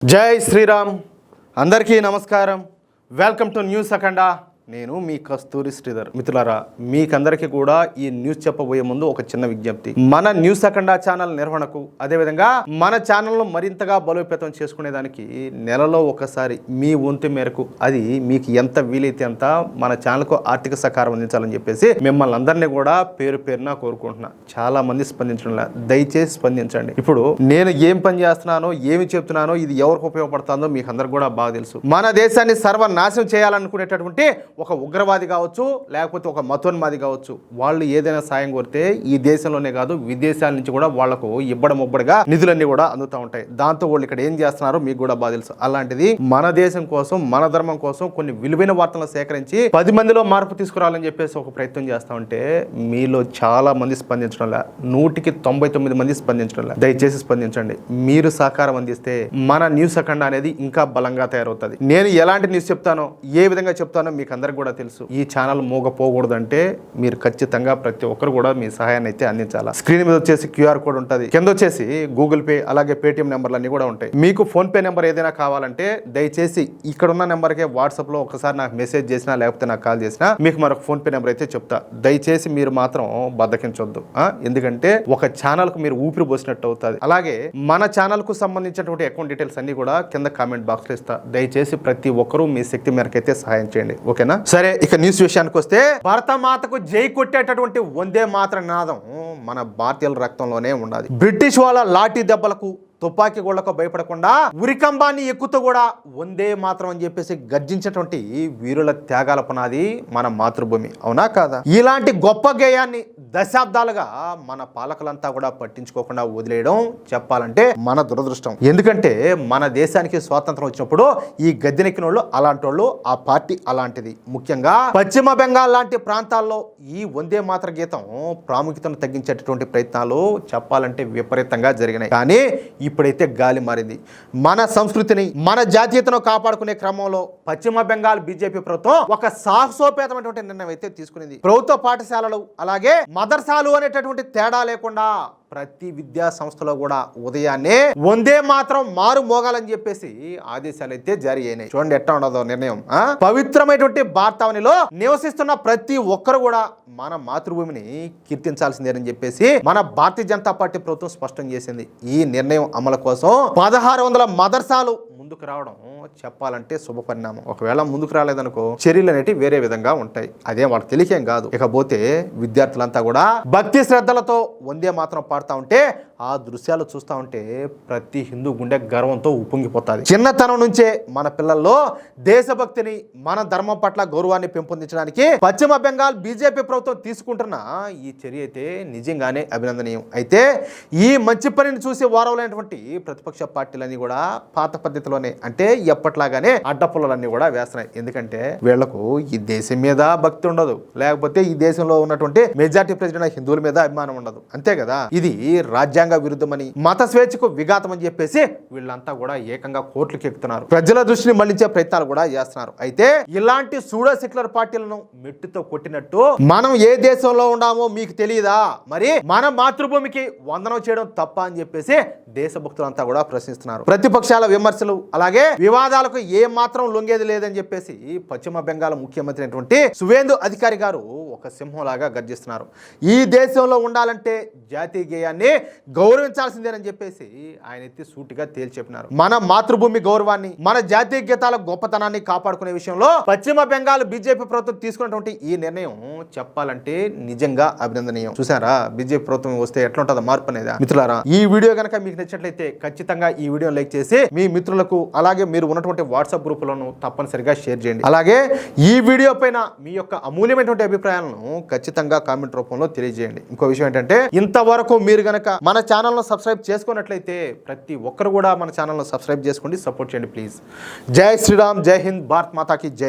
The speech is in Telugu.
జై శ్రీరామ్. అందరికీ నమస్కారం. వెల్కమ్ టు న్యూస్ అఖండ. నేను మీ కస్తూరి శ్రీధర్. మిత్రులారా, మీకందరికీ కూడా ఈ న్యూస్ చెప్పబోయే ముందు ఒక చిన్న విజ్ఞప్తి. మన న్యూస్ అఖండ ఛానల్ నిర్వహణకు, అదేవిధంగా మన ఛానల్ను మరింతగా బలోపేతం చేసుకునేదానికి నెలలో ఒకసారి మీ వంతు మేరకు, అది మీకు ఎంత వీలైతే అంత మన ఛానల్కు ఆర్థిక సహకారం అందించాలని చెప్పేసి మిమ్మల్ని అందరినీ కూడా పేరు పేరున కోరుకుంటున్నా. చాలా మంది స్పందించడంలా, దయచేసి స్పందించండి. ఇప్పుడు నేను ఏం పని చేస్తున్నానో, ఏమి చెప్తున్నానో, ఇది ఎవరికి ఉపయోగపడుతుందో మీకు అందరికి కూడా బాగా తెలుసు. మన దేశాన్ని సర్వనాశనం చేయాలనుకునేటటువంటి ఒక ఉగ్రవాది కావచ్చు, లేకపోతే ఒక మతోన్మాది కావచ్చు, వాళ్ళు ఏదైనా సాయం కోరితే ఈ దేశంలోనే కాదు విదేశాల నుంచి కూడా వాళ్లకు ఇబ్బడముబ్బడిగా నిధులన్నీ కూడా అందుతూ ఉంటాయి. దాంతో వాళ్ళు ఇక్కడ ఏం చేస్తున్నారో మీకు కూడా బాగా తెలుసు. అలాంటిది మన దేశం కోసం, మన ధర్మం కోసం కొన్ని విలువైన వార్తలను సేకరించి 10 మందిలో మార్పు తీసుకురావాలని చెప్పేసి ఒక ప్రయత్నం చేస్తా ఉంటే మీలో చాలా మంది స్పందించడంలా, 100కి 99 మంది స్పందించడంలా. దయచేసి స్పందించండి. మీరు సహకారం అందిస్తే మన న్యూస్ అఖండ అనేది ఇంకా బలంగా తయారవుతుంది. నేను ఎలాంటి న్యూస్ చెప్తానో, ఏ విధంగా చెప్తానో మీకు అందరికి కూడా తెలుసు. ఈ ఛానల్ మూగపోకూడదంటే మీరు ఖచ్చితంగా ప్రతి ఒక్కరు కూడా మీ సహాయాన్ని అయితే అందించాలా. స్క్రీన్ మీద వచ్చేసి క్యూఆర్ కోడ్ ఉంటుంది, కింద వచ్చేసి గూగుల్ పే అలాగే పేటిఎం నెంబర్లు అన్ని కూడా ఉంటాయి. మీకు ఫోన్ పే నెంబర్ ఏదైనా కావాలంటే దయచేసి ఇక్కడ ఉన్న నెంబర్కే వాట్సాప్ లో ఒకసారి నాకు మెసేజ్ చేసినా లేకపోతే నాకు కాల్ చేసినా మీకు మరొక ఫోన్ పే నెంబర్ అయితే చెప్తా. దయచేసి మీరు మాత్రం బద్దకించొద్దు. ఎందుకంటే ఒక ఛానల్ కు మీరు ఊపిరి పోసినట్టు అవుతుంది. అలాగే మన ఛానల్ కు సంబంధించినటువంటి అకౌంట్ డీటెయిల్స్ అన్ని కూడా కింద కామెంట్ బాక్స్ లో ఇస్తా. దయచేసి ప్రతి ఒక్కరూ మీ శక్తి మేరకు అయితే సహాయం చేయండి. ఓకేనా? సరే, ఇక న్యూస్ విషయానికి వస్తే, భారతమాతకు జై కొట్టేటటువంటి వందే మాత్ర నినాదం మన భారతీయుల రక్తంలోనే ఉండాలి. బ్రిటిష్ వాళ్ళ లాఠీ దెబ్బలకు, తుపాకీ గోళ్లకు భయపడకుండా ఉరికంబాన్ని ఎక్కుతూ కూడా వందే మాత్రం అని చెప్పేసి గర్జించినటువంటి వీరుల త్యాగాల పునాది మన మాతృభూమి. అవునా కాదా? ఇలాంటి గొప్ప గేయాన్ని దశాబ్దాలుగా మన పాలకులంతా కూడా పట్టించుకోకుండా వదిలేయడం చెప్పాలంటే మన దురదృష్టం. ఎందుకంటే మన దేశానికి స్వాతంత్రం వచ్చినప్పుడు ఈ గద్దెనెక్కిన వాళ్ళు అలాంటి వాళ్ళు, ఆ పార్టీ అలాంటిది. ముఖ్యంగా పశ్చిమ బెంగాల్ లాంటి ప్రాంతాల్లో ఈ వందే మాత్ర గీతం ప్రాముఖ్యతను తగ్గించేటటువంటి ప్రయత్నాలు చెప్పాలంటే విపరీతంగా జరిగినాయి. కానీ ఇప్పుడైతే గాలి మారింది. మన సంస్కృతిని, మన జాతీయతను కాపాడుకునే క్రమంలో పశ్చిమ బెంగాల్ బీజేపీ ప్రభుత్వం ఒక సాహసోపేతమైనటువంటి నిర్ణయం అయితే తీసుకునింది. ప్రభుత్వ పాఠశాలలు అలాగే మదర్సాలు అనేటటువంటి తేడా లేకుండా ప్రతి విద్యా సంస్థలో కూడా ఉదయాన్నే వందే మాత్రం మారు మోగాలని చెప్పేసి ఆదేశాలు అయితే జారీ అయినాయి. చూడండి ఎట్లా ఉండదో నిర్ణయం. పవిత్రమైనటువంటి భారతావనిలో నివసిస్తున్న ప్రతి ఒక్కరు కూడా మన మాతృభూమిని కీర్తించాల్సిందేనని చెప్పేసి మన భారతీయ జనతా పార్టీ ప్రభుత్వం స్పష్టం చేసింది. ఈ నిర్ణయం అమలు కోసం 1600 మదర్సాలు ముందుకు రావడం చెప్పాలంటే శుభ పరిణామం. ఒకవేళ ముందుకు రాలేదనుకో చర్యలు అనేవి వేరే విధంగా ఉంటాయి. అదే వాళ్ళకి తెలియకేం కాదు. ఇకపోతే విద్యార్థులంతా కూడా భక్తి శ్రద్ధలతో వందే మాత్రం పాడుతూ ఉంటే ఆ దృశ్యాలు చూస్తూ ఉంటే ప్రతి హిందూ గుండె గర్వంతో ఉప్పొంగిపోతుంది. చిన్నతనం నుంచే మన పిల్లల్లో దేశభక్తిని, మన ధర్మం పట్ల గౌరవాన్ని పెంపొందించడానికి పశ్చిమ బెంగాల్ బీజేపీ ప్రభుత్వం తీసుకుంటున్న ఈ చర్య అయితే నిజంగానే అభినందనీయం. అయితే ఈ మంచి పనిని చూసి వారవలైనటువంటి ప్రతిపక్ష పార్టీలన్నీ కూడా పాత పద్ధతిలోనే, అంటే ఎప్పట్లాగానే అడ్డపుల్లలన్నీ కూడా వేస్తున్నాయి. ఎందుకంటే వీళ్లకు ఈ దేశం మీద భక్తి ఉండదు, లేకపోతే ఈ దేశంలో ఉన్నటువంటి మెజార్టీ ప్రెసిడెంట్ హిందువుల మీద అభిమానం ఉండదు. అంతే కదా? ఇది రాజ్యాంగ విరుద్ధమని, మత స్వేచ్ఛకు విఘాతం అని చెప్పేసి వీళ్ళంతా కూడా ఏకంగా కోర్టులకు ఎక్కుతున్నారు. ప్రజల దృష్టిని మళ్లించే ప్రయత్నాలు కూడా చేస్తున్నారు. అయితే ఇలాంటి సూడో సెక్యులర్ పార్టీలను మెట్టుతో కొట్టినట్టు మనం ఏ దేశంలో ఉన్నామో మీకు తెలియదా? మరి మన మాతృభూమికి వందనం చేయడం తప్ప అని చెప్పేసి దేశభక్తులంతా కూడా ప్రశ్నిస్తున్నారు. ప్రతిపక్షాల విమర్శలు అలాగే వివాదాలకు ఏ మాత్రం లొంగేది లేదని చెప్పేసి పశ్చిమ బెంగాల్ ముఖ్యమంత్రి అయినటువంటి సువేందు అధికారి గారు ఒక సింహంలాగా గర్జిస్తున్నారు. ఈ దేశంలో ఉండాలంటే జాతీయ గేయాన్ని గౌరవించాల్సిందేనని చెప్పేసి ఆయన ఎత్తి సూటిగా తేల్చి చెప్పినారు. మన మాతృభూమి గౌరవాన్ని, మన జాతీయ గీతాల గొప్పతనాన్ని కాపాడుకునే విషయంలో పశ్చిమ బెంగాల్ బీజేపీ ప్రభుత్వం తీసుకున్నటువంటి ఈ నిర్ణయం చెప్పాలంటే నిజంగా అభినందనీయం. చూసారా బీజేపీ ప్రభుత్వం వస్తే ఎట్లుంటుందో మార్పు అనేది. మిత్రులారా, ఈ వీడియో కనుక మీకు నచ్చినట్లయితే ఖచ్చితంగా ఈ వీడియో లైక్ చేసి మీ మిత్రులకు అలాగే మీరు ఉన్నటువంటి వాట్సాప్ గ్రూపులను తప్పనిసరిగా షేర్ చేయండి. అలాగే ఈ వీడియో పైన మీ యొక్క అమూల్యమైనటువంటి అభిప్రాయాలను ఖచ్చితంగా కామెంట్ రూపంలో తెలియజేయండి. ఇంకో విషయం ఏంటంటే, ఇంతవరకు మీరు గనక మన ఛానల్ను సబ్స్క్రైబ్ చేసుకున్నట్లయితే ప్రతి ఒక్కరు కూడా మన ఛానల్ను సబ్స్క్రైబ్ చేసుకోండి, సపోర్ట్ చేయండి ప్లీజ్. జై శ్రీరామ్, జై హింద్, భారత్ మాతాకి జై.